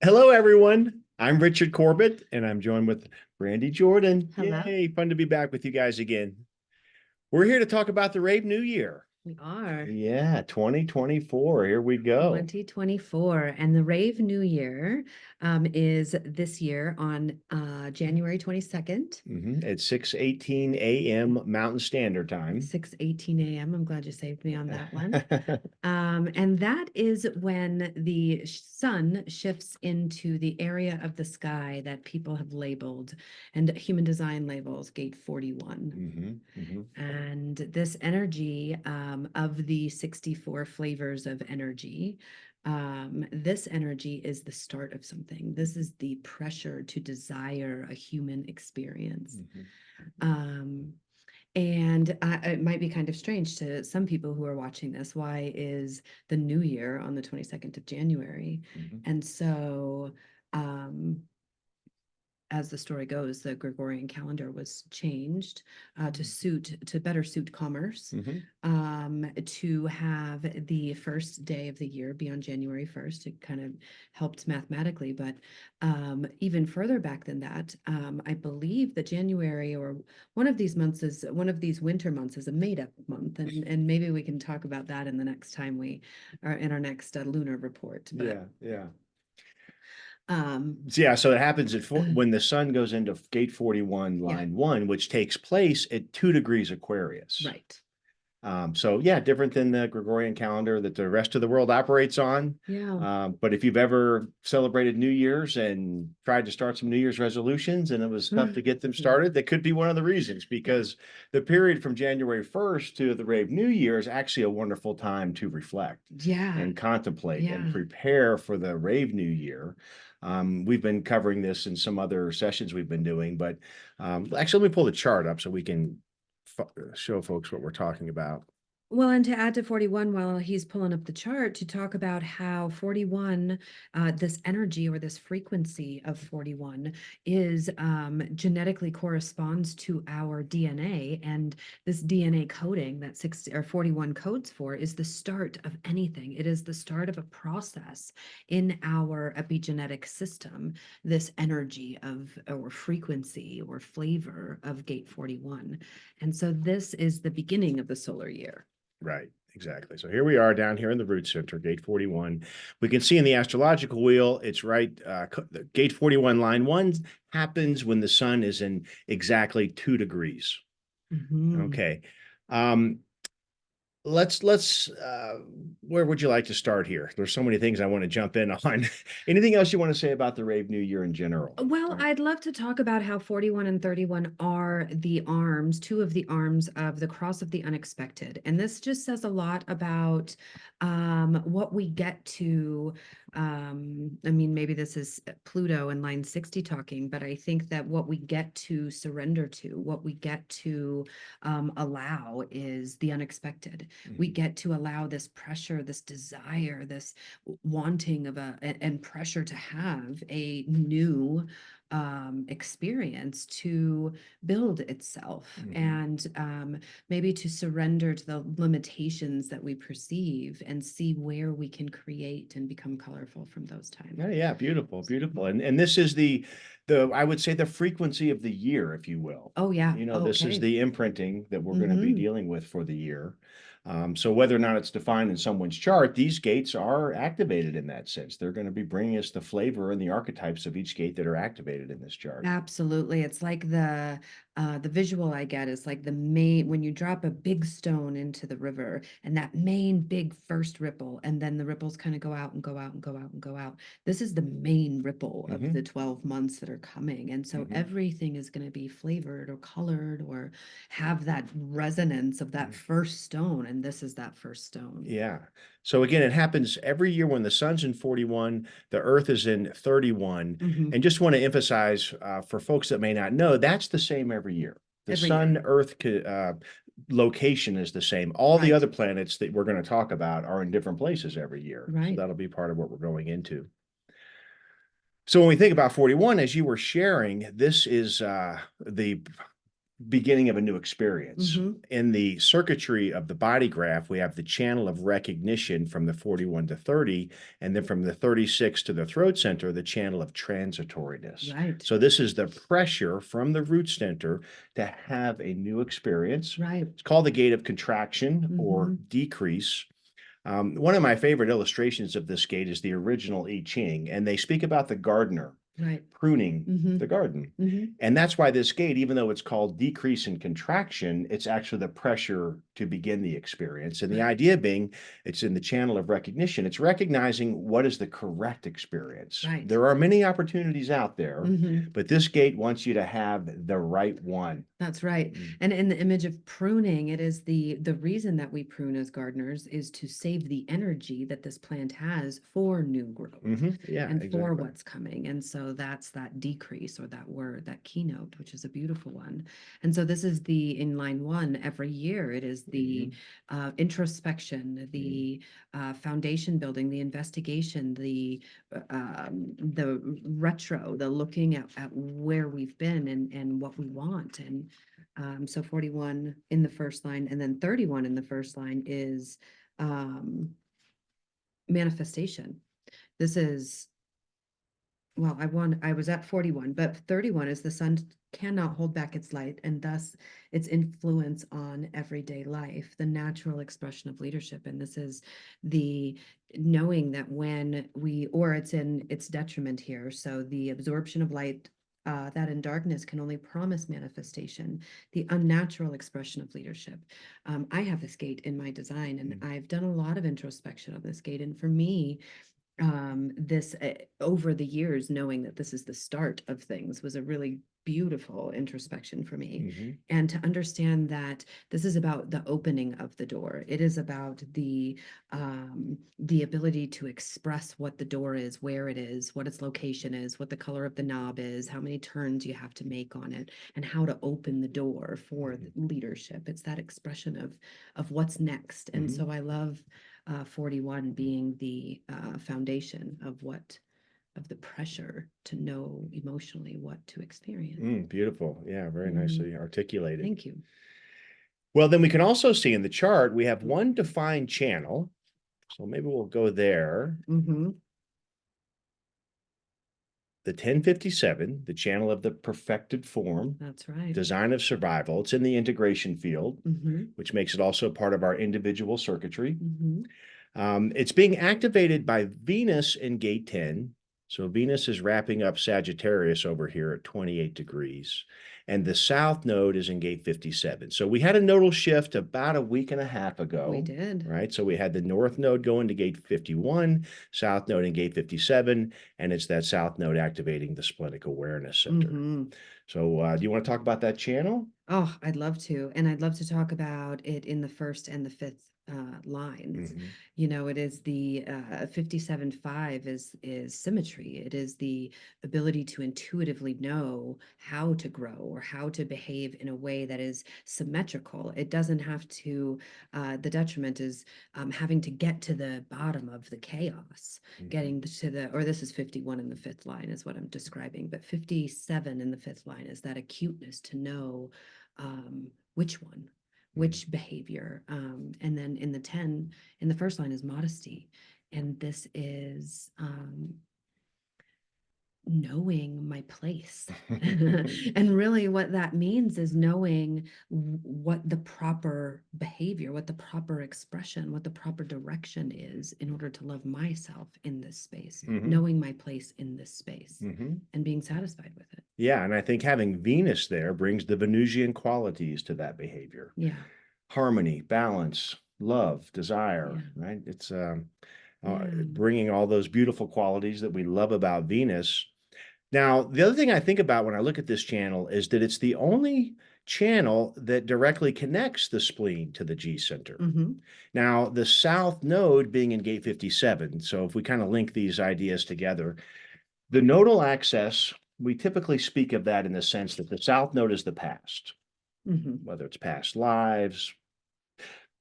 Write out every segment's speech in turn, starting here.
Hello, everyone. I'm Richard Corbett, and I'm joined with Brandy Jordan. Hello. Yay, fun to be back with you guys again. We're here to talk about the Rave New Year. We are Yeah, 2024. Here we go. 2024, and the Rave New Year is this year on January 22nd, At 6:18 a.m. Mountain Standard Time. 6:18 a.m. I'm glad you saved me on that one. And that is when the sun shifts into the area of the sky that people have labeled and human design labels gate 41. And this energy of the 64 flavors of energy, this energy is the start of something. This is the pressure to desire a human experience. Um, and it might be kind of strange to some people who are watching this. Why is the new year on the 22nd of January? And so um, as the story goes, the Gregorian calendar was changed to better suit commerce, to have the first day of the year be on January 1st. It kind of helped mathematically, but even further back than that, I believe that January or one of these winter months is a made-up month, and maybe we can talk about that in the next time we are in our next lunar report. But Yeah. um, So it happens when the sun goes into gate 41, yeah, line 1, which takes place at 2 degrees Aquarius. right. So yeah, different than the Gregorian calendar that the rest of the world operates on. Yeah. But if you've ever celebrated New Year's and tried to start some New Year's resolutions and it was tough to get them started, that could be one of the reasons, because the period from January 1st to the Rave New Year is actually a wonderful time to reflect Yeah. and contemplate and Yeah. prepare for the Rave New Year. We've been covering this in some other sessions we've been doing, but actually, let me pull the chart up so we can show folks what we're talking about. Well, and to add to 41, while he's pulling up the chart, to talk about how 41, this energy or this frequency of 41 is genetically corresponds to our DNA. And this DNA coding that 60 or 41 codes for is the start of anything. It is the start of a process in our epigenetic system, this energy of or frequency or flavor of gate 41. And so this is the beginning of the solar year. Right, exactly. So here we are down here in the root center, gate 41. We can see in the astrological wheel, it's right. Gate 41, line 1 happens when the sun is in exactly 2 degrees. Okay. Um, let's where would you like to start here? There's so many things I want to jump in on. Anything else you want to say about the Rave New Year in general? Well, I'd love to talk about how 41 and 31 are the arms, two of the arms of the cross of the unexpected. And this just says a lot about what we get to. I mean, maybe this is Pluto in line 60 talking, but I think that what we get to surrender to, what we get to allow is the unexpected. We get to allow this pressure, this desire, this wanting of and pressure to have a new experience to build itself, and maybe to surrender to the limitations that we perceive and see where we can create and become colorful from those times. Yeah, beautiful, beautiful. And this is the I would say the frequency of the year, if you will. Oh yeah. This is Okay. the imprinting that we're going to be dealing with for the year. So whether or not it's defined in someone's chart, these gates are activated in that sense. They're going to be bringing us the flavor and the archetypes of each gate that are activated in this chart. Absolutely. It's like the visual I get is like the main when you drop a big stone into the river and that main big first ripple, and then the ripples kind of go out and go out and go out and go out. This is the main ripple of the 12 months that are coming. And so everything is going to be flavored or colored or have that resonance of that first stone. And this is that first stone. Yeah. So again, it happens every year when the sun's in 41, the earth is in 31. And just want to emphasize for folks that may not know, that's the same every year. The Every sun year. earth location is the same. All the Right. other planets that we're going to talk about are in different places every year. So Right. that'll be part of what we're going into. So when we think about 41, as you were sharing, this is the beginning of a new experience. Mhm. In the circuitry of the body graph, we have the channel of recognition from the 41 to 30, and then from the 36 to the throat center, the channel of transitoriness. Right, So this is the pressure from the root center to have a new experience. right. It's called the gate of contraction or Mhm. decrease. One of my favorite illustrations of this gate is the original I Ching, and they speak about the gardener Right. pruning the Mhm. garden. Mhm. And that's why this gate, even though it's called decrease and contraction, it's actually the pressure to begin the experience. And the Right. idea being it's in the channel of recognition. It's recognizing what is the correct experience. Right. There are many opportunities out there, Mhm. but this gate wants you to have the right one. That's right. Mm. And in the image of pruning, it is the reason that we prune as gardeners is to save the energy that this plant has for new growth Yeah, and for exactly. what's coming. And so that's that decrease or that word, that keynote, which is a beautiful one. And so this is the in line one every year. It is the introspection, the foundation building, the investigation, the retro, the looking at where we've been and what we want. And so 41 in the first line, and then 31 in the first line is manifestation. This is, well, I was at 41, but 31 is the sun cannot hold back its light and thus its influence on everyday life, the natural expression of leadership. And this is the knowing that when we, or it's in its detriment here. So the absorption of light that in darkness can only promise manifestation, the unnatural expression of leadership. I have this gate in my design, and I've done a lot of introspection of this gate. And for me, this over the years, knowing that this is the start of things was a really beautiful introspection for me. And to understand that this is about the opening of the door. It is about the ability to express what the door is, where it is, what its location is, what the color of the knob is, how many turns you have to make on it, and how to open the door for leadership. It's that expression of what's next. And so I love 41 being the foundation of the pressure to know emotionally what to experience. Beautiful. Yeah, very Mhm. nicely articulated. Thank you. Well, then we can also see in the chart, we have one defined channel. So maybe we'll go there. Mm-hmm. The 1057, the channel of the perfected form, That's right. design of survival. It's in the integration field, Mm-hmm. which makes it also part of our individual circuitry. Mm-hmm. It's being activated by Venus in gate 10. So Venus is wrapping up Sagittarius over here at 28 degrees. And the south node is in gate 57. So we had a nodal shift about a week and a half ago. We did. Right. So we had the north node going to gate 51, south node in gate 57, and it's that south node activating the splenic awareness center. Mm-hmm. So do you want to talk about that channel? Oh, I'd love to. And I'd love to talk about it in the first and the fifth lines. You know, it is the 57.5 is symmetry. It is the ability to intuitively know how to grow or how to behave in a way that is symmetrical. It doesn't have to, the detriment is having to get to the bottom of the chaos, getting to the, or this is 51 in the fifth line is what I'm describing, but 57 in the fifth line is that acuteness to know which one, which behavior. And then in the 10, in the first line is modesty. And this is knowing my place. And really what that means is knowing what the proper behavior, what the proper expression, what the proper direction is in order to love myself in this space, knowing my place in this space and being satisfied with it. Yeah, and I think having Venus there brings the Venusian qualities to that behavior. Yeah. Harmony, balance, love, desire, right? It's bringing all those beautiful qualities that we love about Venus. Now, the other thing I think about when I look at this channel is that it's the only channel that directly connects the spleen to the G center. Now, the south node being in gate 57, so if we kind of link these ideas together, the nodal axis, we typically speak of that in the sense that the south node is the past, whether it's past lives,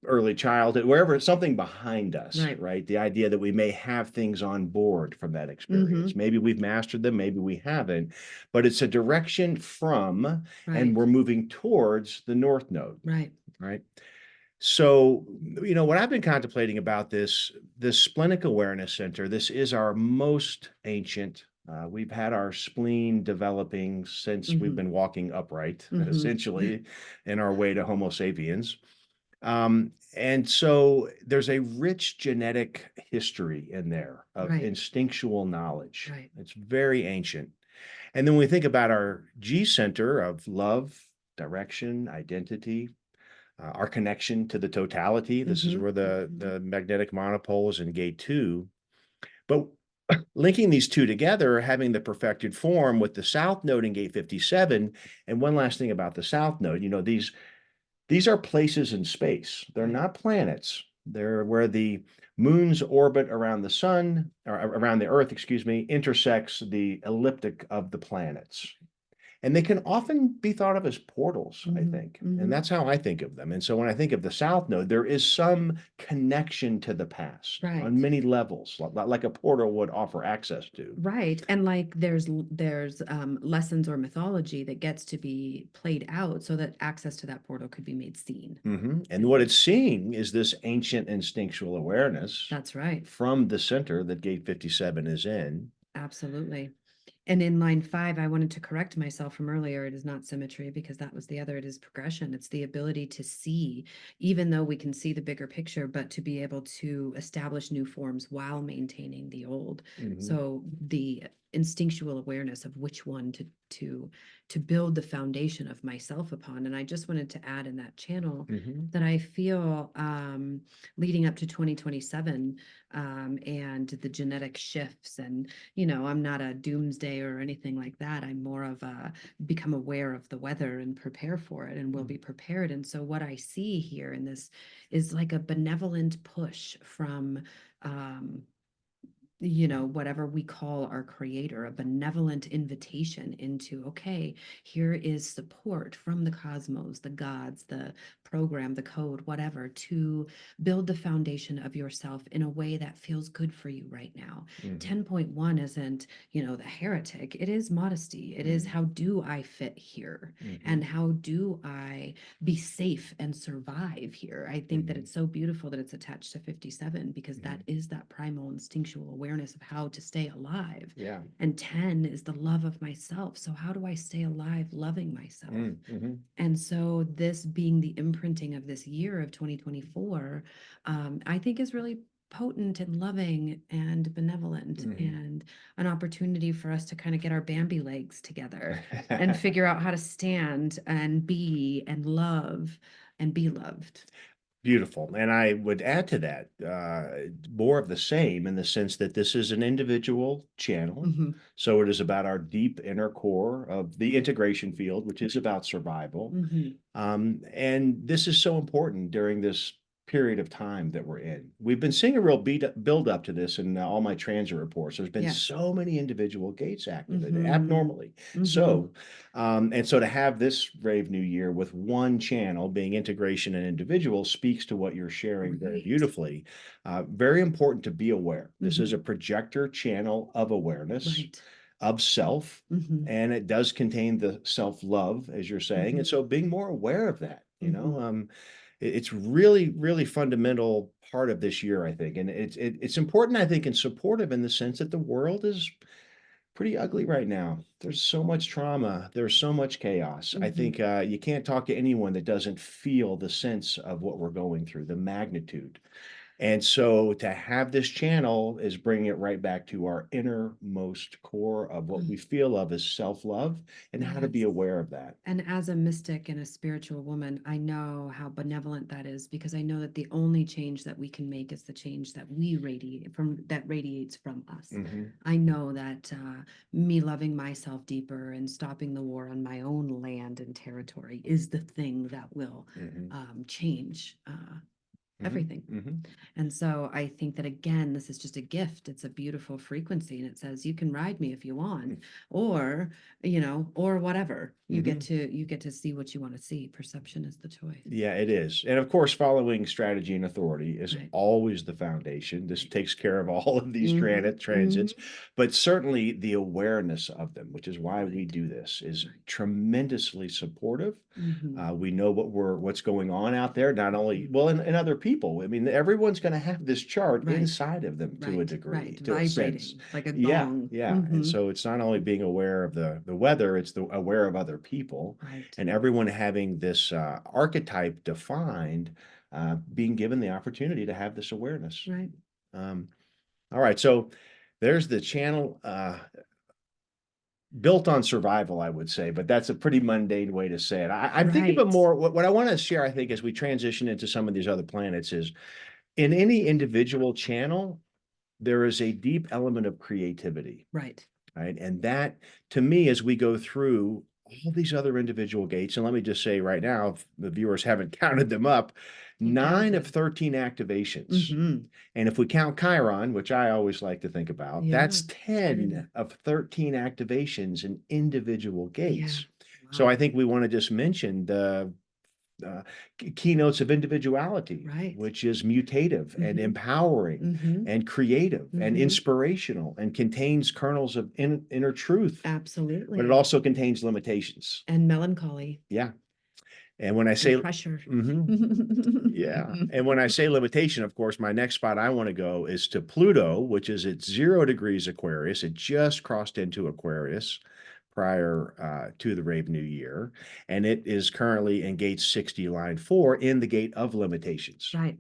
early childhood, wherever, something behind us, Right. right? The idea that we may have things on board from that experience. Mm-hmm. Maybe we've mastered them, maybe we haven't, but it's a direction from, and Right. we're moving towards the North Node, Right. right? So, what I've been contemplating about this splenic awareness center, this is our most ancient. We've had our spleen developing since we've Mm-hmm. been walking upright, Mm-hmm. essentially, in our way to Homo sapiens. And so there's a rich genetic history in there of Right. instinctual knowledge. Right. It's very ancient. And then when we think about our G center of love, direction, identity, our connection to the totality. This is Mm-hmm. where the magnetic monopoles in gate two. But linking these two together, having the perfected form with the south node in gate 57. And one last thing about the south node, these are places in space. They're Right. not planets. They're where the moon's orbit around the sun, or around the earth, excuse me, intersects the elliptic of the planets. And they can often be thought of as portals, I Mm-hmm. think. And Mm-hmm. that's how I think of them. And so when I think of the South Node, there is some connection to the past on Right. many levels, like a portal would offer access to. Right. And like there's lessons or mythology that gets to be played out so that access to that portal could be made seen. And what it's seeing is this ancient instinctual awareness That's right. from the center that gate 57 is in. Absolutely. And in line 5, I wanted to correct myself from earlier. It is not symmetry because that was the other. It is progression. It's the ability to see, even though we can see the bigger picture, but to be able to establish new forms while maintaining the old. Mhm. So the instinctual awareness of which one to build the foundation of myself upon. And I just wanted to add in that channel Mhm. that I feel leading up to 2027 and the genetic shifts and I'm not a doomsday or anything like that. I'm more of a become aware of the weather and prepare for it and will be prepared. And so what I see here in this is like a benevolent push from whatever we call our creator, a benevolent invitation into, okay, here is support from the cosmos, the gods, the program, the code, whatever, to build the foundation of yourself in a way that feels good for you right now. Mhm. 10.1 isn't, the heretic. It is modesty. It is how do I fit here? And Mhm. how do I be safe and survive here? I think that Mhm. it's so beautiful that it's attached to 57 because that Mhm. is that primal instinctual awareness of how to stay alive. Yeah. And 10 is the love of myself. So how do I stay alive loving myself? Mhm. And so this being the imprinting of this year of 2024, I think is really potent and loving and benevolent Mhm. and an opportunity for us to kind of get our Bambi legs together and figure out how to stand and be and love and be loved. Beautiful. And I would add to that more of the same in the sense that this is an individual channel. Hmm. So it is about our deep inner core of the integration field, which is about survival. Hmm. And this is so important during this period of time that we're in. We've been seeing a real build up to this in all my transit reports. There's been Yes. so many individual gates activated Hmm. abnormally. Hmm. So to have this Rave New Year with one channel being integration and individual speaks to what you're sharing very Right. beautifully. Very important to be aware. This is Hmm. a projector channel of awareness, Right. of self, Hmm. and it does contain the self-love, as you're saying. And Hmm. so being more aware of that, Hmm. it's really, really fundamental part of this year, I think. And it's important, I think, and supportive in the sense that the world is pretty ugly right now. There's so much trauma. There's so much chaos. I Hmm. think you can't talk to anyone that doesn't feel the sense of what we're going through, the magnitude. And so to have this channel is bringing it right back to our innermost core of what we feel of as self-love and how to be Yes. aware of that. And as a mystic and a spiritual woman, I know how benevolent that is because I know that the only change that we can make is the change that we radiate from, that radiates from us. Hmm. I know that me loving myself deeper and stopping the war on my own land and territory is the thing that will Hmm. change everything. Mhm. And so I think that again, this is just a gift. It's a beautiful frequency, and it says you can ride me if you want, or or whatever. You get to see what you want to see. Perception is the choice. Yeah, it is. And of course, following strategy and authority is Right. always the foundation. This Right. takes care of all of these transits, but certainly the awareness of them, which is why we Right. do this, is Right. tremendously supportive. Mhm. We know what's going on out there, not only, well, in other people. I mean, everyone's going to have this chart Right. inside of them to a Right. degree, Right. to a sense. Vibrating like a Yeah, gong. yeah. And Mhm. so it's not only being aware of the weather, it's the aware of other people, Right. and everyone having this archetype defined, being given the opportunity to have this awareness. Right. Um, all right, so there's the channel built on survival, I would say, but that's a pretty mundane way to say it. I'm thinking of it Right. more, what I want to share, I think, as we transition into some of these other planets is in any individual channel, there is a deep element of creativity. Right. Right. And that, to me, as we go through all these other individual gates, and let me just say right now, if the viewers haven't counted them up, Keep 9 of counting. 13 activations. Mm-hmm. And if we count Chiron, which I always like to think about, Yeah. that's 10 of 13 activations in individual Yeah. gates. So Wow. I think we want to just mention the keynotes of individuality, Right. which is mutative and Mm-hmm. empowering Mm-hmm. and creative and Mm-hmm. inspirational and contains kernels of inner truth, but it Absolutely. also contains limitations. And melancholy Yeah. And when I and say, pressure. mhm, yeah. And when I say limitation, of course, my next spot I want to go is to Pluto, which is at 0 degrees Aquarius. It just crossed into Aquarius prior to the Rave New Year. And it is currently in gate 60, line 4, in the gate of limitations. Right.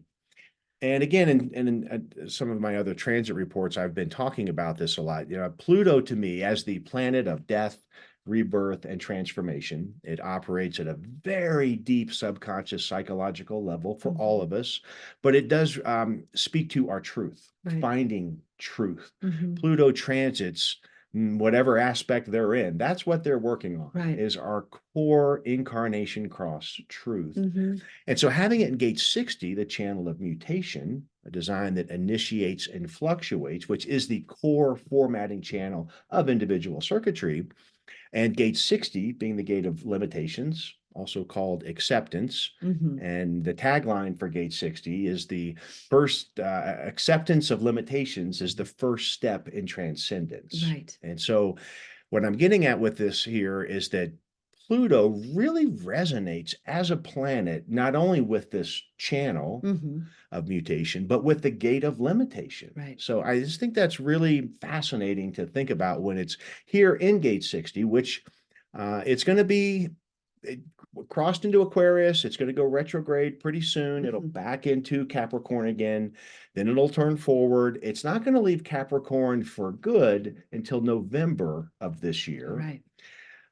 And again, in some of my other transit reports, I've been talking about this a lot. Pluto to me, as the planet of death, rebirth, and transformation, it operates at a very deep subconscious psychological level for all of us, but it does speak to our truth, Right. finding truth. Mm-hmm. Pluto transits, whatever aspect they're in, that's what they're working on, Right. is our core incarnation cross truth. Mm-hmm. And so having it in gate 60, the channel of mutation, a design that initiates and fluctuates, which is the core formatting channel of individual circuitry, and gate 60 being the gate of limitations, also called acceptance. Mm-hmm. And the tagline for gate 60 is the first acceptance of limitations is the first step in transcendence. Right. And so what I'm getting at with this here is that Pluto really resonates as a planet, not only with this channel Mm-hmm. of mutation, but with the gate of limitation. Right. So I just think that's really fascinating to think about when it's here in gate 60, which it's going to be it crossed into Aquarius. It's going to go retrograde pretty soon. It'll Mm-hmm. back into Capricorn again. Then it'll turn forward. It's not going to leave Capricorn for good until November of this year. Right.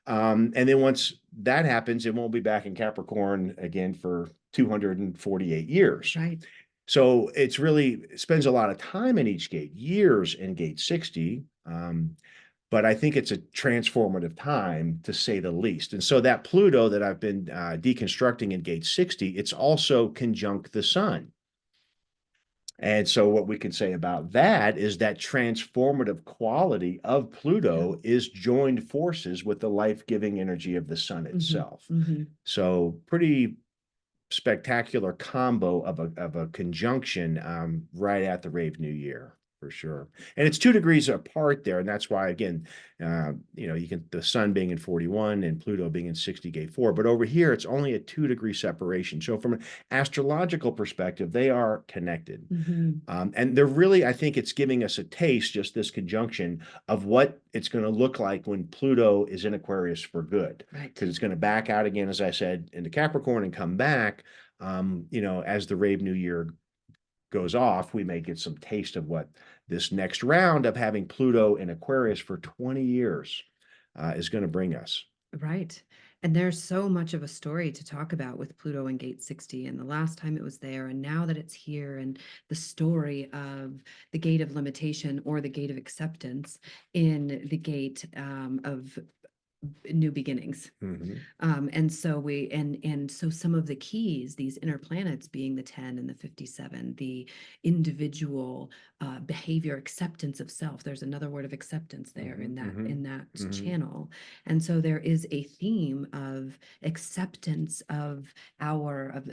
And then once that happens, it won't be back in Capricorn again for 248 years. Right. So it spends a lot of time in each gate, years in gate 60. But I think it's a transformative time, to say the least. And so that Pluto that I've been deconstructing in gate 60, it's also conjunct the sun. And so what we can say about that is that transformative quality of Pluto is joined forces with the life-giving energy of the sun itself. Mm-hmm. So pretty spectacular combo of a conjunction right at the Rave New Year, for sure. And it's 2 degrees apart there, and that's why, again, you can, the sun being in 41 and Pluto being in 60 gate 4, but over here it's only a 2-degree separation. So from an astrological perspective, they are connected. Mm-hmm. And they're really, I think it's giving us a taste, just this conjunction, of what it's going to look like when Pluto is in Aquarius for good. Right. Because it's going to back out again, as I said, into Capricorn and come back. As the Rave New Year goes off, we may get some taste of what this next round of having Pluto in Aquarius for 20 years is going to bring us. Right. And there's so much of a story to talk about with Pluto and Gate 60 and the last time it was there and now that it's here and the story of the gate of limitation or the gate of acceptance in the gate of new beginnings. Mhm. And so so some of the keys, these inner planets being the 10 and the 57, the individual behavior, acceptance of self. There's another word of acceptance there Mhm. in Mhm. that Mhm. channel. And so there is a theme of acceptance of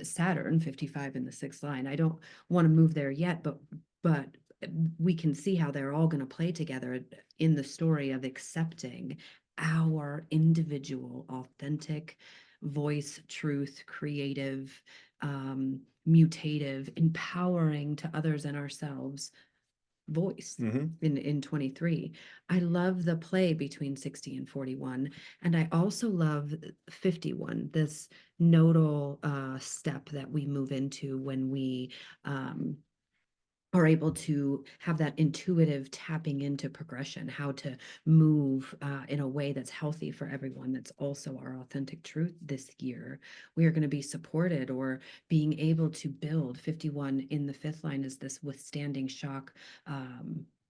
Saturn 55 in the sixth line. I don't want to move there yet, but we can see how they're all going to play together in the story of accepting our individual, authentic voice, truth, creative, mutative, empowering to others and ourselves voice Mhm. in 23. I love the play between 60 and 41. And I also love 51, this nodal step that we move into when we are able to have that intuitive tapping into progression, how to move in a way that's healthy for everyone. That's also our authentic truth this year. We are going to be supported or being able to build. 51 in the fifth line is this withstanding shock.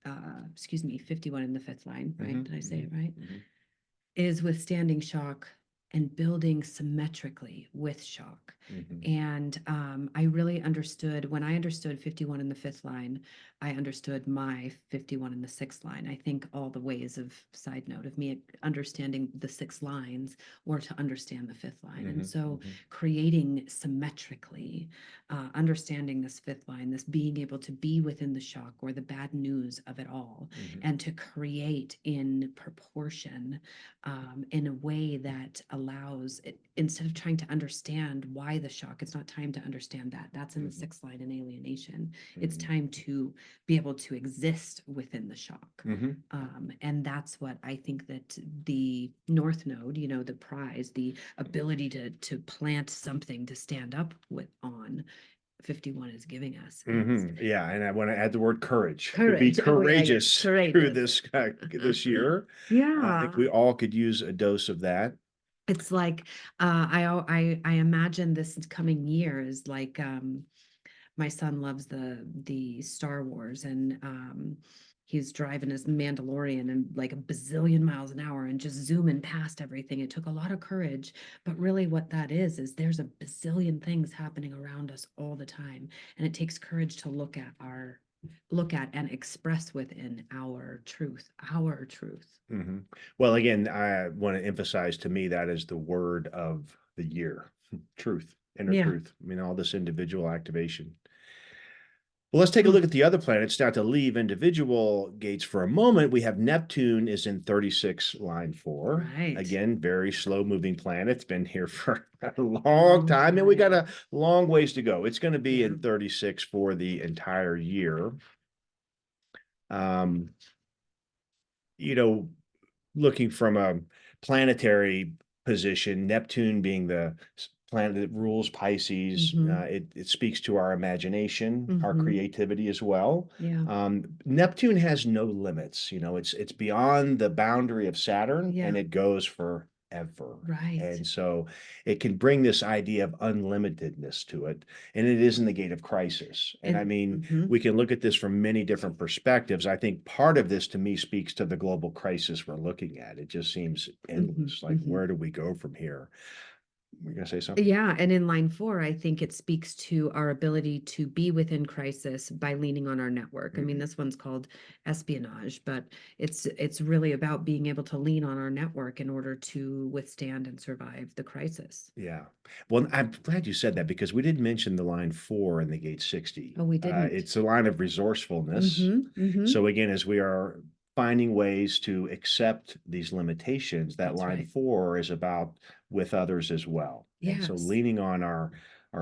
51 in the fifth line, right? Mhm. Did I say it Mhm. right? Mhm. Is withstanding shock and building symmetrically with shock. Mhm. And I really understood when I understood 51 in the fifth line, I understood my 51 in the sixth line. I think all the ways of side note of me understanding the six lines or to understand the fifth line. And Mhm. so Mhm. creating symmetrically, understanding this fifth line, this being able to be within the shock or the bad news of it all, Mhm. and to create in proportion in a way that allows it, instead of trying to understand why the shock, it's not time to understand that. That's in the Mhm. sixth line in alienation. It's Mhm. time to be able to exist within the shock. Mhm. And that's what I think that the North Node, the prize, the ability to plant something to stand up with on 51 is giving us is Mhm. Yeah, and I want to add the word courage. To be courage. Oh yeah, yeah, courageous through courageous. this year. I think Yeah. we all could use a dose of that. It's like I imagine this coming year is like my son loves the Star Wars, and he's driving his Mandalorian and like a bazillion miles an hour and just zooming past everything. It took a lot of courage, but really what that is there's a bazillion things happening around us all the time, and it takes courage to look at and express within our truth, our truth. Mhm. Well, again, I want to emphasize, to me, that is the word of the year. Truth, inner Yeah. truth. I mean, all this individual activation. Well, let's take a Mm. look at the other planets. Now, to leave individual gates for a moment, we have Neptune is in 36 line 4. Right. Again, very slow moving planet. It's been here for a long Long time, and we got time. a long ways to go. It's going to be Yeah. in 36 for the entire year. Um, you know, looking from a planetary position, Neptune being the planet that rules Pisces, Mm-hmm. it speaks to our imagination, our Mm-hmm. creativity as well. Yeah. Neptune has no limits. It's beyond the boundary of Saturn, Yeah. and it goes forever. Right. And so it can bring this idea of unlimitedness to it, and it is in the gate of crisis. And I And mean, mhm. we can look at this from many different perspectives. I think part of this to me speaks to the global crisis we're looking at. It just seems Mhm, endless. Like, mhm. where do we go from here? We're gonna say something? Yeah, and in line 4, I think it speaks to our ability to be within crisis by leaning on our network. I mean, Mhm. this one's called espionage, but it's really about being able to lean on our network in order to withstand and survive the crisis. Yeah. Well, I'm glad you said that because we did mention the line 4 in the gate 60. Oh, we didn't. It's a line of resourcefulness. Mhm, mhm. So again, as we are finding ways to accept these limitations, that That's line right. 4 is about with others as well. And so Yes. leaning on our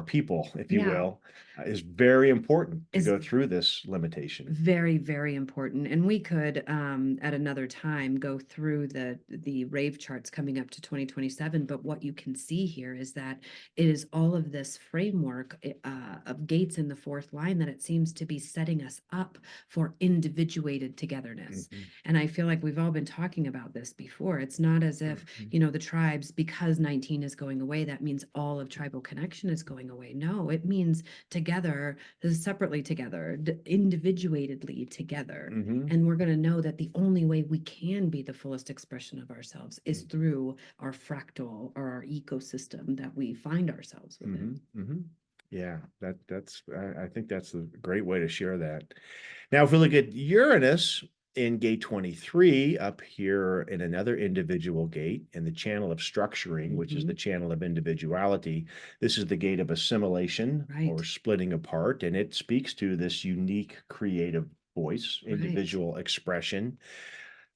people, if you Yeah. will, is very important to Is go through this limitation. very, very important. And we could at another time go through the rave charts coming up to 2027. But what you can see here is that it is all of this framework of gates in the fourth line that it seems to be setting us up for individuated togetherness. Mhm. And I feel like we've all been talking about this before. It's not as if, Mhm. the tribes, because 19 is going away, that means all of tribal connection is going going away. No, it means together, separately together, individuatedly together. Mhm. And we're going to know that the only way we can be the fullest expression of ourselves is through our fractal or our ecosystem that we find ourselves within. Yeah, I think that's a great way to share that. Now, if we look at Uranus in gate 23 up here in another individual gate in the channel of structuring, which is the channel of individuality, this is the gate of assimilation or Right. splitting apart, and it speaks to this unique creative voice, Right. individual expression.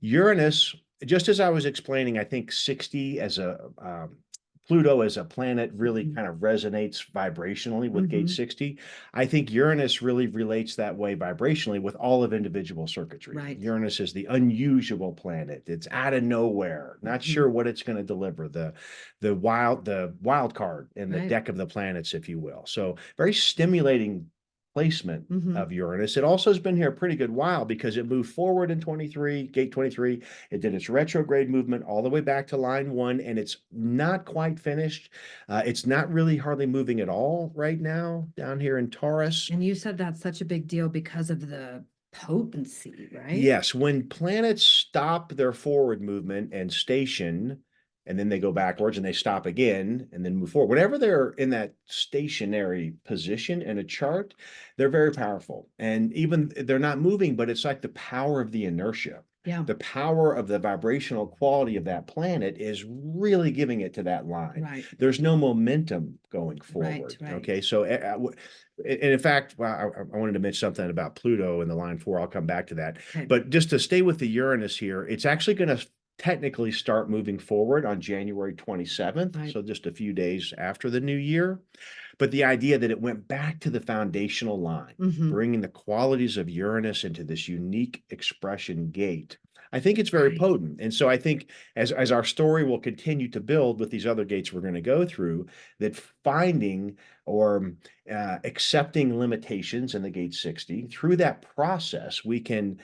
Uranus, just as I was explaining, I think 60 as a Pluto as a planet really Mhm. kind of resonates vibrationally with gate Mhm. 60. I think Uranus really relates that way vibrationally with all of individual circuitry. Right. Uranus is the unusual planet. It's out of nowhere, not sure what it's going to deliver, the wild card in the Right. deck of the planets, if you will. So very stimulating placement Mhm. of Uranus. It also has been here a pretty good while because it moved forward in 23, gate 23. It did its retrograde movement all the way back to line 1, and it's not quite finished. It's not really hardly moving at all right now down here in Taurus. And you said that's such a big deal because of the potency, right? Yes, when planets stop their forward movement and station, and then they go backwards and they stop again and then move forward. Whenever they're in that stationary position in a chart, they're very powerful. And even they're not moving, but it's like the power of the inertia. Yeah. The power of the vibrational quality of that planet is really giving it to that line. Right. There's no momentum going Right. forward. Right. Okay. So, and in fact, well, I wanted to mention something about Pluto in the line 4. I'll come back to that. Okay. But just to stay with the Uranus here, it's actually going to technically start moving forward on January 27th. Right. So just a few days after the new year. But the idea that it went back to the foundational line, bringing the qualities of Uranus into this unique expression gate, I think it's very Right. potent. And so I think as our story will continue to build with these other gates we're going to go through, that finding or accepting limitations in the gate 60, through that process, we can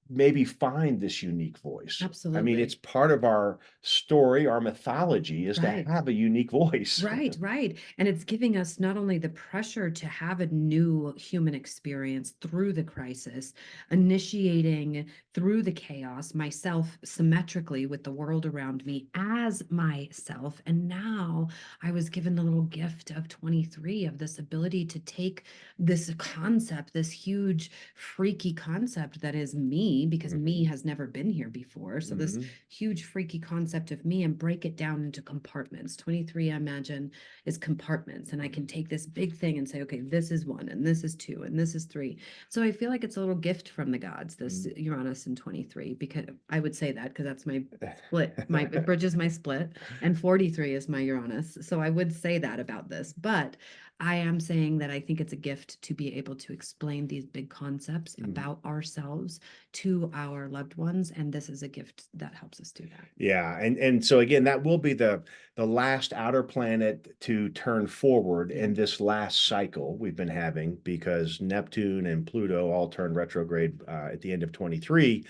maybe find this unique voice. I mean, Absolutely. it's part of our story, our mythology is to Right. have a unique voice. Right, right. And it's giving us not only the pressure to have a new human experience through the crisis, initiating through the chaos, myself symmetrically with the world around me as myself. And now I was given the little gift of 23 of this ability to take this concept, this huge, freaky concept that is me, because me has never been here before. So this huge, freaky concept of me and break it down into compartments. 23, I imagine, is compartments. And I can take this big thing and say, okay, this is 1, and this is 2, and this is 3. So I feel like it's a little gift from the gods, this Uranus in 23, because I would say that because that's my split. My bridge is my split, and 43 is my Uranus. So I would say that about this. But I am saying that I think it's a gift to be able to explain these big concepts about ourselves to our loved ones. And this is a gift that helps us do that. Yeah, and so again, that will be the last outer planet to turn forward in this last cycle we've been having, because Neptune and Pluto all turn retrograde at the end of 23.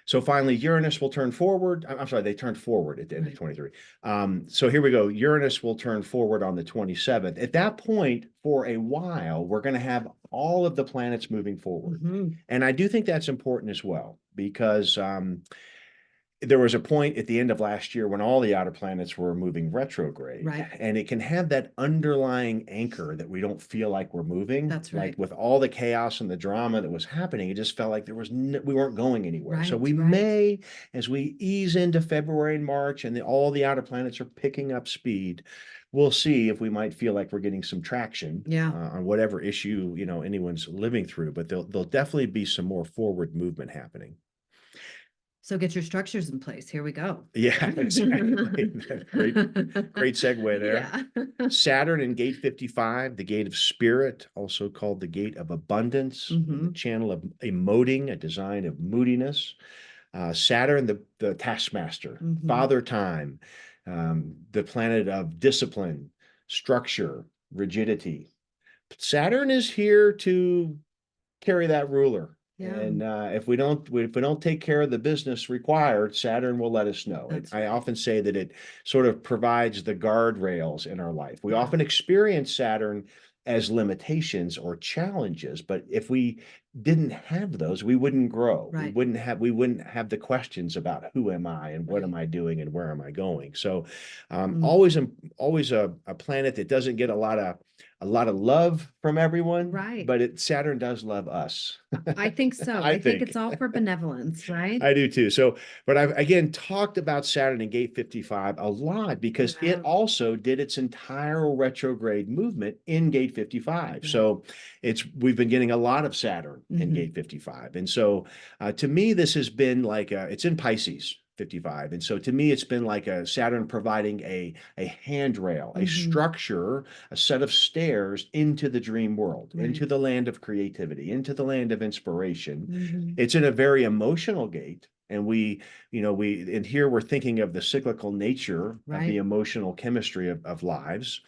So finally, Uranus will turn forward. I'm sorry, they turned forward at the end of 23. So here we go. Uranus will turn forward on the 27th. At that point, for a while, we're going to have all of the planets moving forward. And I do think that's important as well, because there was a point at the end of last year when all the outer planets were moving retrograde. Right. And it can have that underlying anchor that we don't feel like we're moving. That's right. Like with all the chaos and the drama that was happening, it just felt like we weren't going anywhere. So we Right. may, as we ease into February and March and all the outer planets are picking up speed, we'll see if we might feel like we're getting some traction on whatever issue, anyone's living through. But there'll definitely be some more forward movement happening. So get your structures in place. Here we go. Yeah, exactly. Great segue there. Yeah. Saturn in gate 55, the gate of spirit, also called the gate of abundance, the channel of emoting, a design of moodiness. Saturn, the taskmaster, father time, the planet of discipline, structure, rigidity. Saturn is here to carry that ruler. Yeah. And if we don't take care of the business required, Saturn will let us know. That's I right. often say that it sort of provides the guardrails in our life. We Yeah. often experience Saturn as limitations or challenges, but if we didn't have those, we wouldn't grow. Right. We wouldn't have the questions about who am I and what am Right. I doing and where am I going. So Mm. always a planet that doesn't get a lot of love from everyone, Right. but Saturn does love us. I think so. I I think think. it's all for benevolence, right? I do too. So, but I've again talked about Saturn and gate 55 a lot because Yeah. it also did its entire retrograde movement in gate 55. Yeah. So we've been getting a lot of Saturn in Mhm. gate 55. And so to me, this has been like it's in Pisces 55. And so to me, it's been like a Saturn providing a handrail, a Mhm. structure, a set of stairs into the dream world, Right. into the land of creativity, into the land of inspiration. Mhm. It's in a very emotional gate. And and here we're thinking of the cyclical nature of Right. the emotional chemistry of lives.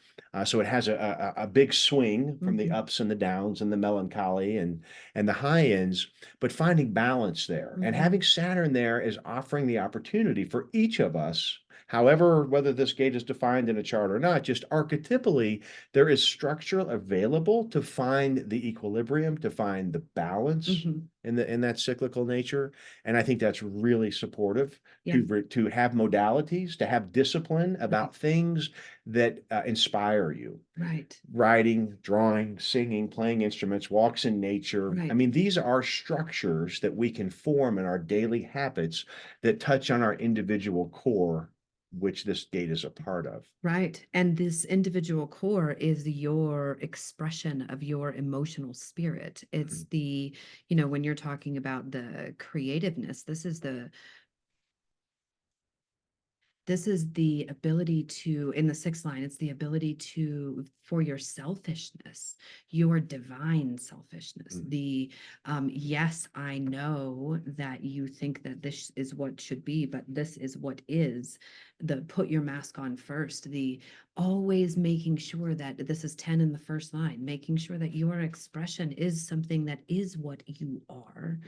So it has a big swing from the Mhm. ups and the downs and the melancholy and the high ends, but finding balance there. And Mhm. having Saturn there is offering the opportunity for each of us, however, whether this gate is defined in a chart or not, just archetypally, there is structure available to find the equilibrium, to find the balance Mhm. in that cyclical nature. And I think that's really supportive Yeah. to have modalities, to have discipline Right. about things that inspire you. Right. Writing, drawing, singing, playing instruments, walks in nature. I Right. mean, these are structures that we can form in our daily habits that touch on our individual core, which this gate is a part of. Right. And this individual core is your expression of your emotional spirit. It's the, when you're talking about the creativeness, this is the ability to, in the sixth line, it's the ability for your selfishness, your divine selfishness. Yes, I know that you think that this is what should be, but this is what is. The put your mask on first, the always making sure that this is 10 in the first line, making sure that your expression is something that is what you are.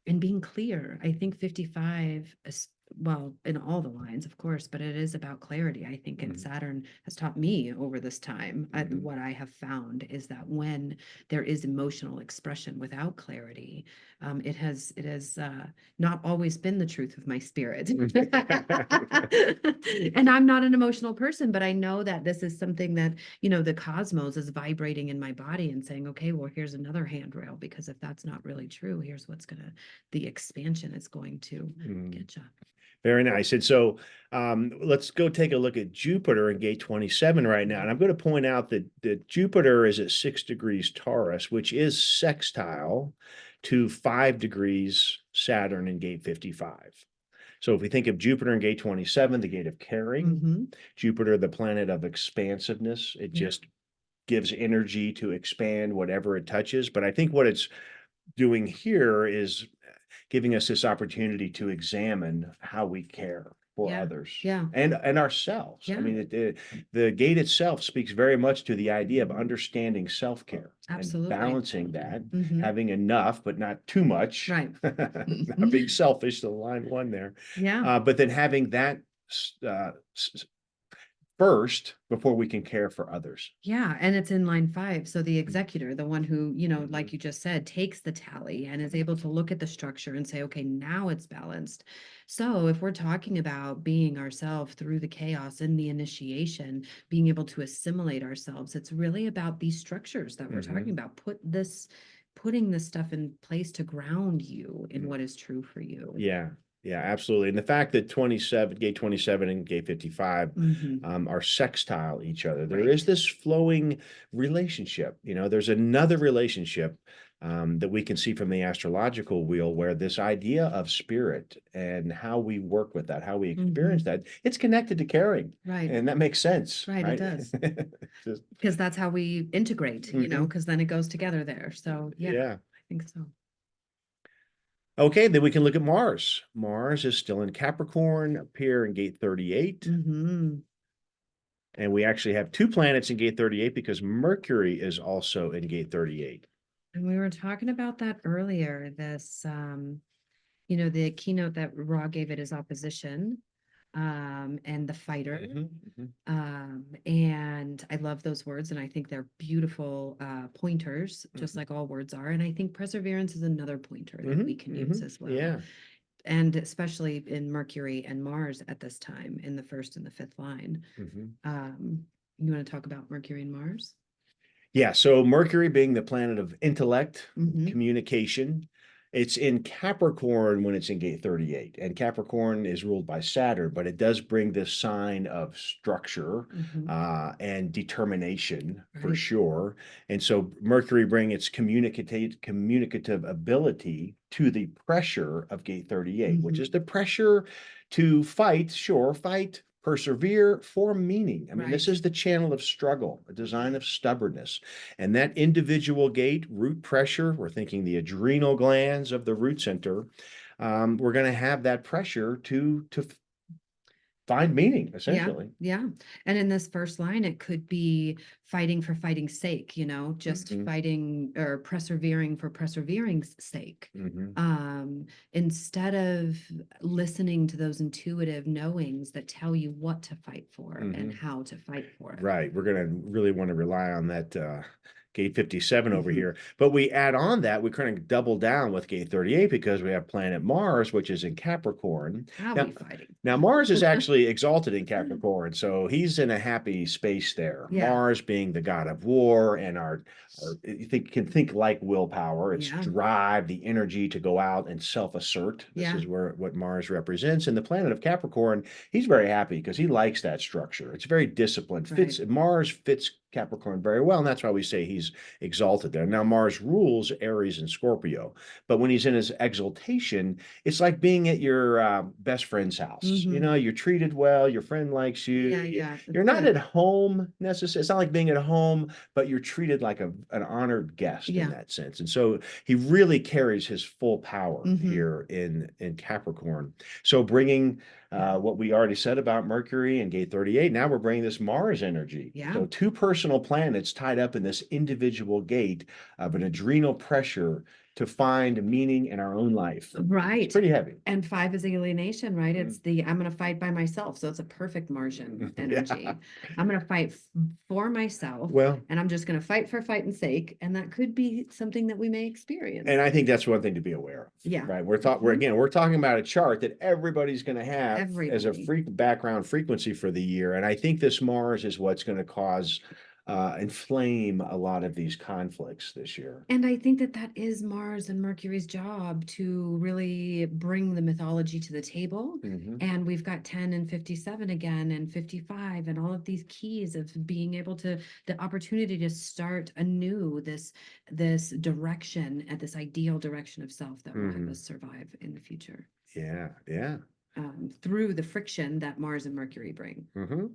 And being clear. I think 55 is, well, in all the lines, of course, but it is about clarity. I think Saturn has taught me over this time. What I have found is that when there is emotional expression without clarity, it has not always been the truth of my spirit. And I'm not an emotional person, but I know that this is something that, the cosmos is vibrating in my body and saying, okay, well, here's another handrail, because if that's not really true, here's the expansion is going to get you. Very nice. And so let's go take a look at Jupiter in gate 27 right now. And I'm going to point out that Jupiter is at 6 degrees Taurus, which is sextile to 5 degrees Saturn in gate 55. So if we think of Jupiter in gate 27, the gate of caring, Jupiter, the planet of expansiveness, it just gives energy to expand whatever it touches. But I think what it's doing here is giving us this opportunity to examine how we care for others and ourselves. I mean, the gate itself speaks very much to the idea of understanding self-care and balancing that, having enough, but not too much, Right. not being selfish, the line one there. But then having that first before we can care for others. Yeah, and it's in line 5. So the executor, the one who, like you just said, takes the tally and is able to look at the structure and say, okay, now it's balanced. So if we're talking about being ourselves through the chaos in the initiation, being able to assimilate ourselves, it's really about these structures that we're talking about. Putting this stuff in place to ground you in what is true for you. Yeah. Yeah, absolutely. And the fact that gate 27 and gate 55 are sextile each other, there is this flowing relationship. There's another relationship that we can see from the astrological wheel where this idea of spirit and how we work with that, how we experience that, it's connected to caring. Right. And that makes sense. Right, it does. Because that's how we integrate, because then it goes together there. So yeah, I think so. Okay, then we can look at Mars. Mars is still in Capricorn up here in gate 38. And we actually have 2 planets in gate 38 because Mercury is also in gate 38. And we were talking about that earlier, this, the keynote that Ra gave it is opposition, and the fighter. Mhm, mhm, And I love those words, and I think they're beautiful pointers, just mhm, like all words are. And I think perseverance is another pointer that we mhm, can use mhm. as well. Yeah. And especially in Mercury and Mars at this time in the first and the fifth line. Mhm. You want to talk about Mercury and Mars? Yeah, so Mercury being the planet of intellect, Mm-hmm. communication, it's in Capricorn when it's in gate 38. And Capricorn is ruled by Saturn, but it does bring this sign of structure Mm-hmm. and determination for Right. sure. And so Mercury bring its communicative ability to the pressure of gate 38, which Mm-hmm. is the pressure to fight, sure, fight, persevere for meaning. I mean, this Right. is the channel of struggle, a design of stubbornness. And that individual gate, root pressure, we're thinking the adrenal glands of the root center, we're going to have that pressure to find meaning, Yeah, essentially. yeah. And in this first line, it could be fighting for fighting's sake, just Mhm, fighting or persevering for persevering's sake. mhm, Um, Instead of listening to those intuitive knowings that tell you what to fight for and mhm. how to fight for it. Right. We're going to really want to rely on that gate 57 over Mhm. here. But we add on that, we kind of double down with gate 38 because we have planet Mars, which is in Capricorn. How Now, we fighting? now Mars is actually exalted in Capricorn, so he's in a happy space there. Yeah, Mars being the god of war and our you think can think like willpower. It's yeah, drive, the energy to go out and self-assert. This yeah, is where what Mars represents. And the planet of Capricorn, he's very happy because he likes that structure. It's very disciplined. right. Mars fits Capricorn very well, and that's why we say he's exalted there. Now Mars rules Aries and Scorpio, but when he's in his exaltation, it's like being at your best friend's house. You Mm-hmm. know, you're treated well, your friend likes you. Yeah, yeah. It's You're not good. at home necessarily. It's not like being at home, but you're treated like an honored guest in Yeah. that sense. And so he really carries his full power Mm-hmm. here in Capricorn. So bringing Yeah. what we already said about Mercury and gate 38. Now we're bringing this Mars energy. Yeah. So two personal planets tied up in this individual gate of an adrenal pressure to find meaning in our own life. It's Right. pretty heavy. And five is alienation, right? Mm. It's the I'm going to fight by myself. So it's a perfect Martian Yeah. energy. I'm going to fight for myself, Well, and I'm just going to fight for fighting sake. And that could be something that we may experience. and I think that's one thing to be aware of, Yeah. right? We're talking about a chart that everybody's going to have as a Everybody. background frequency for the year, and I think this Mars is what's going to cause inflame a lot of these conflicts this year. And I think that that is Mars and Mercury's job to really bring the mythology to the table. Mhm. And we've got 10 and 57 again and 55 and all of these keys of being able to the opportunity to start anew this direction and this ideal direction of self that will help Mhm. us survive in the future Yeah, yeah. through the friction that Mars and Mercury bring. Mhm.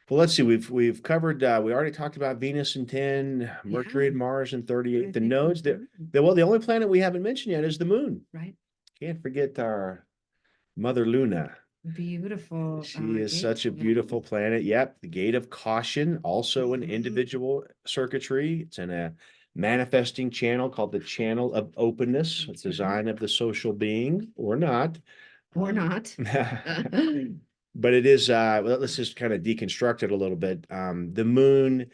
Well, let's see. We've covered. We already talked about Venus in 10, Mercury Yeah, and Mars in I 38. The think nodes we're that, done, well, the only planet we haven't mentioned yet is the moon. right? Can't forget our Mother Luna. Beautiful She is gate such a 12. beautiful planet. Yep, the gate of caution, also an Mhm. individual circuitry. It's in a manifesting channel called the channel of openness, a That's right. design of the social being, or not. Or not. But it is let's just kind of deconstruct it a little bit. The moon,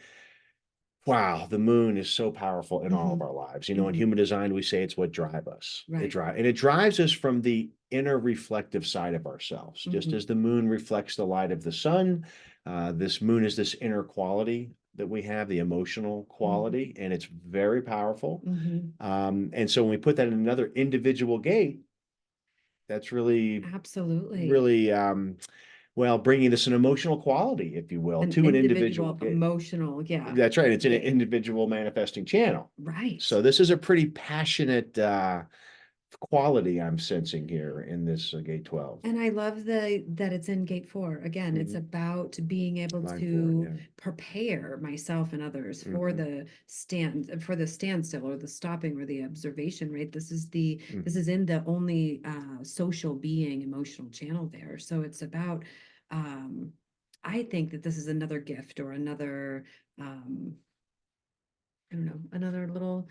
wow, the moon is so powerful in all of Mhm, our lives. You know, in mhm, human design, we say it's what drives us. right. It drives us from the inner reflective side of ourselves. Just Mhm, as the moon reflects the light of the sun, this moon is this inner quality that we have, the emotional mhm, quality, and it's very powerful. mhm. And so when we put that in another individual gate, that's really, Absolutely. really well, bringing this an emotional quality, if you will, An to an individual individual gate. emotional, yeah, That's right. It's an gate. individual manifesting channel. Right. So this is a pretty passionate quality I'm sensing here in this gate 12. And I love that it's in gate 4. Again, it's Mhm. about being able Line 4, to yeah. prepare myself and others for Mhm, the standstill or the stopping or the observation, right? This mhm, is in the only social being emotional channel there. So it's about um I think that this is another gift or another um I don't know, another little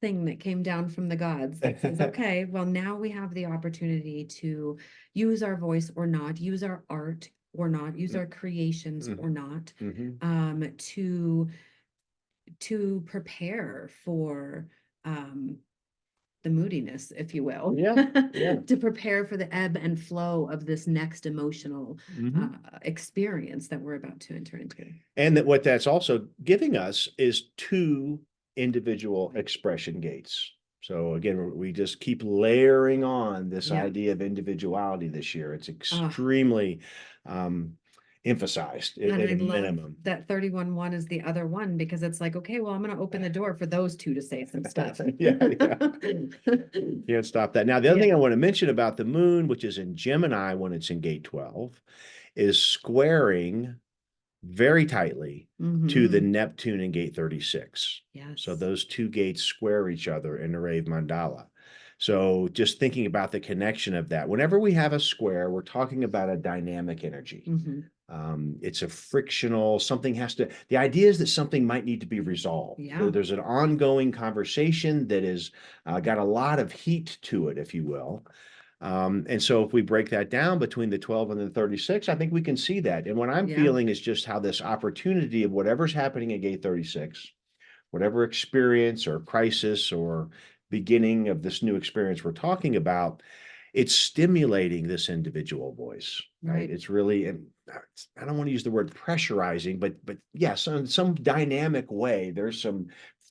thing that came down from the gods that says, okay, well, now we have the opportunity to use our voice or not, use our art or not, use our creations or not, Mhm. to prepare for the moodiness, if you will. Yeah, yeah. To prepare for the ebb and flow of this next emotional Mhm. experience that we're about to enter into. And that what that's also giving us is two individual expression gates. So again, we just keep layering on this Yeah. idea of individuality this year. It's Ah, extremely um, emphasized and at I a love minimum. that 31-1 is the other one because it's like, okay, well, I'm going to open the door for those two to say some stuff. Yeah, yeah. Can't stop that. Now, the other Yeah. thing I want to mention about the moon, which is in Gemini when it's in gate 12, is squaring very tightly to the Hmm. Neptune in gate 36. So Yes. those two gates square each other in the Rave mandala. So just thinking about the connection of that, whenever we have a square, we're talking about a dynamic energy. Hmm. It's a frictional, something has to, the idea is that something might need to be resolved. Yeah. There's an ongoing conversation that is got a lot of heat to it, if you will. And so if we break that down between the 12 and the 36, I think we can see that. And what I'm Yeah. feeling is just how this opportunity of whatever's happening at gate 36, whatever experience or crisis or beginning of this new experience we're talking about, it's stimulating this individual voice, right? Right. It's really, and I don't want to use the word pressurizing, but yes, in some dynamic way, there's some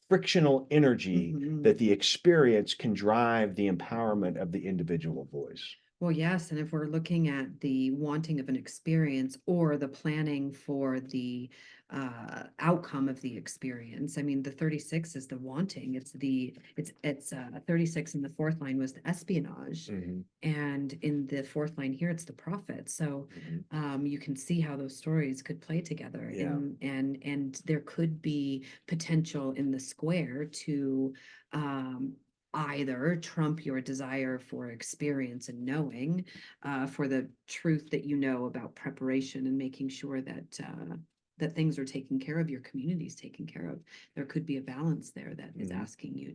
frictional energy Hmm. that the experience can drive the empowerment of the individual voice. Well, yes, and if we're looking at the wanting of an experience or the planning for the outcome of the experience, I mean, the 36 is the wanting. It's 36 in the fourth line was the espionage, Mhm, and in the fourth line here, it's the prophet. So mhm. you can see how those stories could play together, Yeah. and there could be potential in the square to um, either trump your desire for experience and knowing, for the truth that you know about preparation and making sure that that things are taken care of, your community is taken care of. There could be a balance there that is Mhm. asking you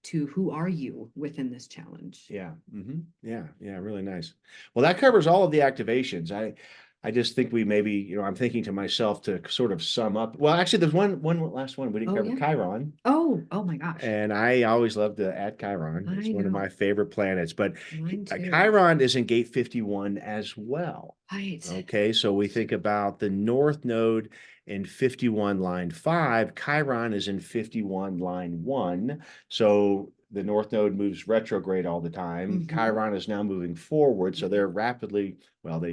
to who are you within this challenge. Yeah. Yeah. Yeah. Really nice. Well, that covers all of the activations. I just think we maybe, I'm thinking to myself to sort of sum up. Well, actually, there's one last one we didn't Oh cover, yeah. Chiron. Oh my gosh. And I always love to add Chiron. It's I one of my know. favorite planets, but Mine too. Chiron is in gate 51 as well. Right. Okay, so we think about the North Node in 51 line 5. Chiron is in 51 line 1. So the North Node moves retrograde all the time. Hmm. Chiron is now moving forward. So they're rapidly, well,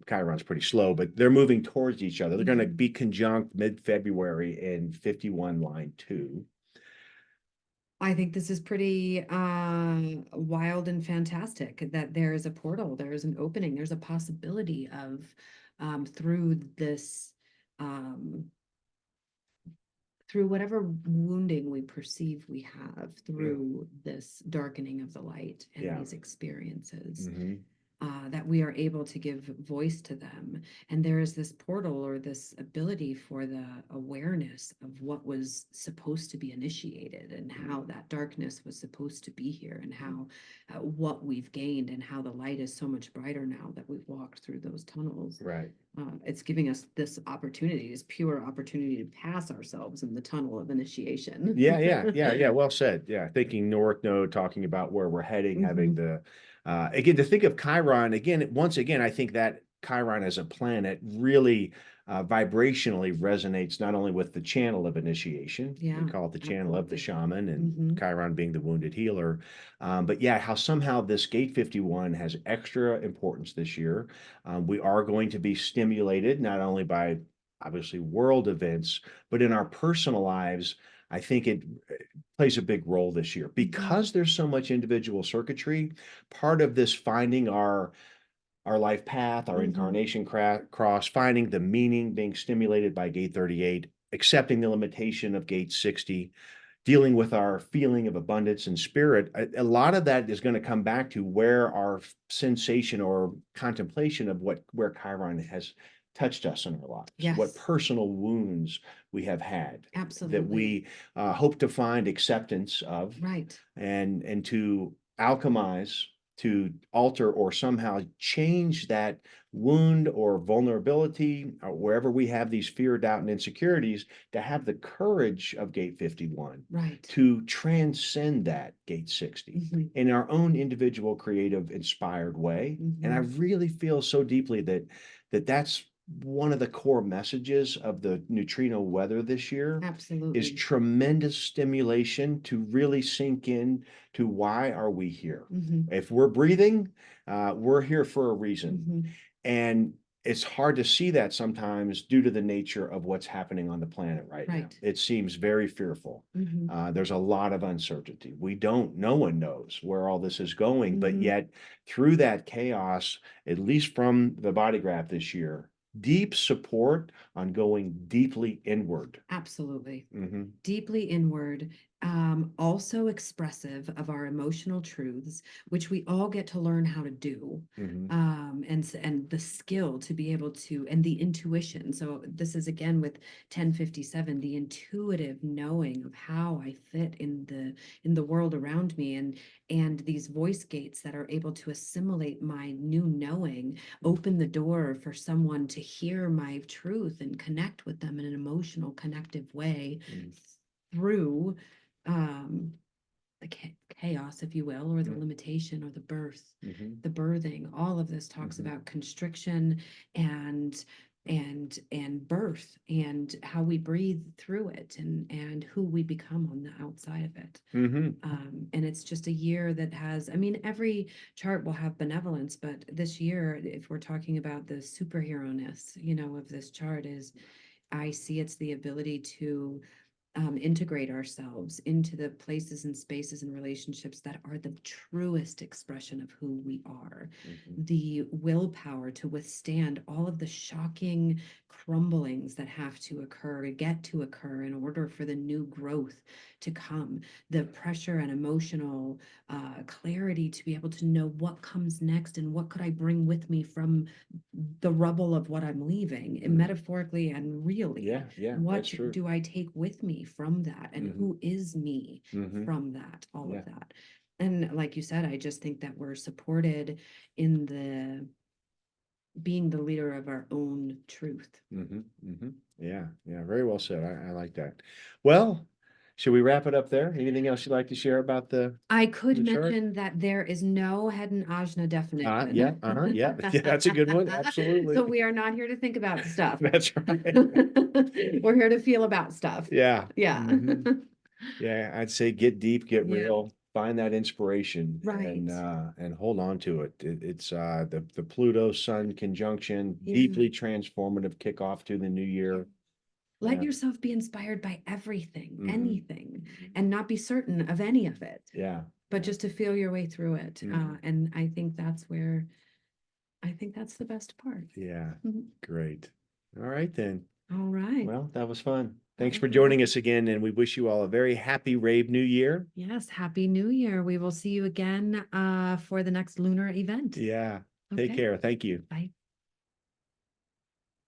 Chiron's pretty slow, but they're moving towards each other. They're going to be conjunct mid-February in 51 line 2. I think this is pretty wild and fantastic that there is a portal, there is an opening, there's a possibility of through this um, through whatever wounding we perceive we have Yeah. through this darkening of the light and Yeah. these experiences, Hmm. that we are able to give voice to them. And there is this portal or this ability for the awareness of what was supposed to be initiated and how that darkness was supposed to be here and how what we've gained and how the light is so much brighter now that we've walked through those tunnels. Right. It's giving us this opportunity, this pure opportunity to pass ourselves in the tunnel of initiation. Yeah. Well said. Yeah. Thinking North Node, talking about where we're heading, having Hmm. the, again, to think of Chiron, again, once again, I think that Chiron as a planet really vibrationally resonates not only with the channel of initiation, we Yeah, call it the channel of the absolutely. shaman, and Hmm. Chiron being the wounded healer. But yeah, how somehow this gate 51 has extra importance this year. We are going to be stimulated not only by obviously world events, but in our personal lives, I think it plays a big role this year Hmm. because there's so much individual circuitry. Part of this finding our life path, our Hmm. incarnation cross, finding the meaning being stimulated by gate 38, accepting the limitation of gate 60, dealing with our feeling of abundance and spirit. A lot of that is going to come back to where our sensation or contemplation of where Chiron has touched us in our lives, what Yes. personal wounds we have had that Absolutely. we hope to find acceptance of, Right. and to alchemize, to alter or somehow change that wound or vulnerability, or wherever we have these fear, doubt, and insecurities, to have the courage of gate 51 Right. to transcend that gate 60 Mhm. in our own individual, creative, inspired way. And I really feel so deeply that's one of the core messages of the neutrino weather this year, is Absolutely. tremendous stimulation to really sink in to why are we here? Mhm. If we're breathing, we're here for a reason. Mhm. And it's hard to see that sometimes due to the nature of what's happening on the planet right now. Right. It seems very fearful. Mhm. There's a lot of uncertainty. No one knows where all this is going, but Mhm. yet through that chaos, at least from the body graph this year, deep support on going deeply inward. Absolutely. Mhm. Deeply inward, also expressive of our emotional truths, which we all get to learn how to do. Mhm. And the skill to be able to, and the intuition. So this is again with 1057, the intuitive knowing of how I fit in the world around me, and these voice gates that are able to assimilate my new knowing, open the door for someone to hear my truth and connect with them in an emotional, connective way Mm. through um, the chaos, if you will, or the Mm. limitation, or the birth, Mhm. the birthing. All of this talks Mhm. about constriction and birth, and how we breathe through it, and who we become on the outside of it. Mhm. And it's just a year that has, I mean, every chart will have benevolence, but this year, if we're talking about the superhero-ness, of this chart, is I see it's the ability to integrate ourselves into the places and spaces and relationships that are the truest expression of who we are. Mhm. The willpower to withstand all of the shocking crumblings that have to occur, get to occur in order for the new growth to come. The pressure and emotional clarity to be able to know what comes next and what could I bring with me from the rubble of what I'm leaving, and Mhm. metaphorically and really. Yeah, yeah, What that's true. do I take with me from that? And Mhm. who is me Mhm. from that? All Yeah. of that. And like you said, I just think that we're supported in the being the leader of our own truth. Mhm. Mhm. Yeah, yeah, very well said. I like that. Well, should we wrap it up there? Anything else you'd like to share about I could the chart? mention that there is no head and ajna Yeah, definition. yeah, yeah, that's a good one. Absolutely. So we are not here to think about stuff. That's right. We're here to feel about stuff. Yeah. Yeah. Mhm. Yeah, I'd say get deep, get Yeah. real, find that inspiration, Right. and hold on to it. It's the Pluto Sun conjunction, Yeah. deeply transformative kickoff to the new year. Let Yeah. yourself be inspired by everything, Mhm. anything, Mhm. and not be certain of any of it, Yeah. but Yeah. just to feel your way through it. Mhm. And I think that's the best part. Yeah. Mhm. Great. All right then. All right. Well, that was fun. Thanks All for joining right. us again, and we wish you all a very happy Rave New Year. Yes. Happy New Year. We will see you again for the next lunar event. Yeah. Take Okay. care. Thank you. Bye.